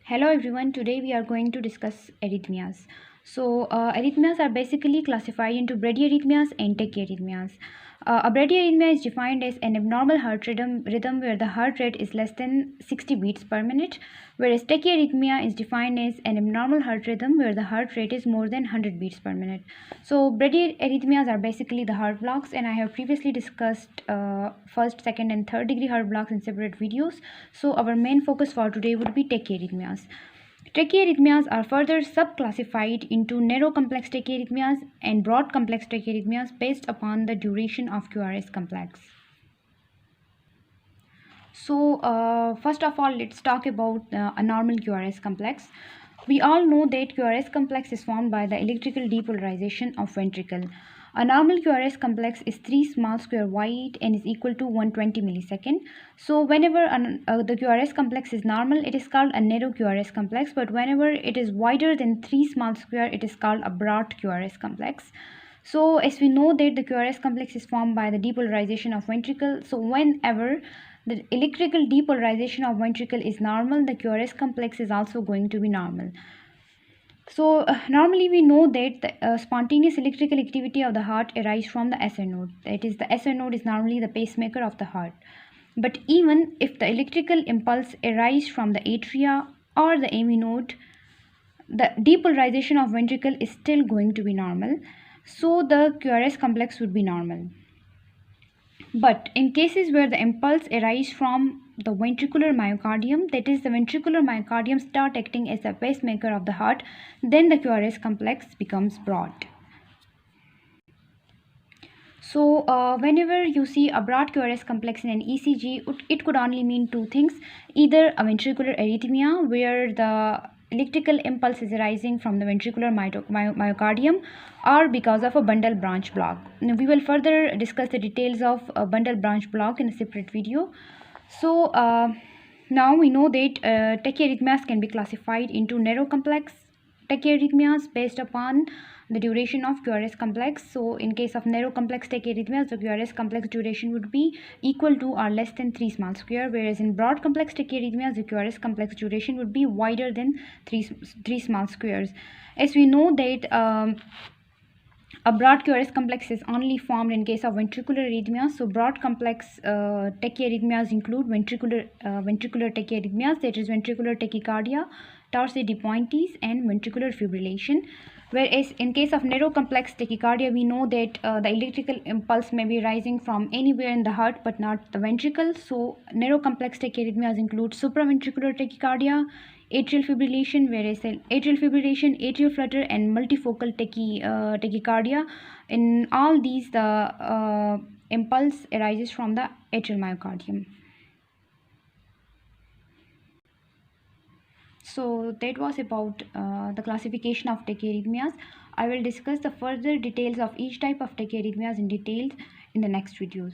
Hello everyone, today we are going to discuss arrhythmias. Arrhythmias are basically classified into bradyarrhythmias and tachyarrhythmias. A bradyarrhythmia is defined as an abnormal heart rhythm where the heart rate is less than 60 beats per minute, whereas tachyarrhythmia is defined as an abnormal heart rhythm where the heart rate is more than 100 beats per minute. So, bradyarrhythmias are basically the heart blocks, and I have previously discussed first, second, and third degree heart blocks in separate videos. So, our main focus for today would be tachyarrhythmias. Tachyarrhythmias are further subclassified into narrow complex tachyarrhythmias and broad complex tachyarrhythmias based upon the duration of QRS complex. First of all, let's talk about a normal QRS complex. We all know that QRS complex is formed by the electrical depolarization of ventricle. A normal QRS complex is 3 small square wide and is equal to 120 millisecond. So whenever the QRS complex is normal, it is called a narrow QRS complex, but whenever it is wider than 3 small square, it is called a broad QRS complex. So as we know that the QRS complex is formed by the depolarization of ventricle, so whenever the electrical depolarization of ventricle is normal, the QRS complex is also going to be normal. Normally we know that the spontaneous electrical activity of the heart arises from the SI node. That is, the SI node is normally the pacemaker of the heart. But even if the electrical impulse arises from the atria or the AV node, the depolarization of ventricle is still going to be normal. So the QRS complex would be normal. But in cases where the impulse arises from the ventricular myocardium, that is, the ventricular myocardium start acting as a pacemaker of the heart, then the QRS complex becomes broad. Whenever you see a broad QRS complex in an ECG, it could only mean two things: either a ventricular arrhythmia where the electrical impulse is arising from the ventricular myocardium, or because of a bundle branch block. Now, we will further discuss the details of a bundle branch block in a separate video. Now we know that tachyarrhythmias can be classified into narrow complex tachyarrhythmias based upon the duration of QRS complex. So in case of narrow complex tachyarrhythmias, the QRS complex duration would be equal to or less than 3 small square, whereas in broad complex tachyarrhythmias, the QRS complex duration would be wider than 3 small squares. As we know that a broad QRS complex is only formed in case of ventricular arrhythmias. So broad complex tachyarrhythmias include ventricular tachyarrhythmias, that is ventricular tachycardia, tarsi de pointes, and ventricular fibrillation. Whereas in case of narrow complex tachycardia, we know that the electrical impulse may be rising from anywhere in the heart but not the ventricle. So narrow complex tachyarrhythmias include supraventricular tachycardia, atrial fibrillation, whereas atrial fibrillation, atrial flutter, and multifocal tachycardia. In all these, the impulse arises from the atrial myocardium. So that was about the classification of tachyarrhythmias. I will discuss the further details of each type of tachyarrhythmias in detail in the next videos.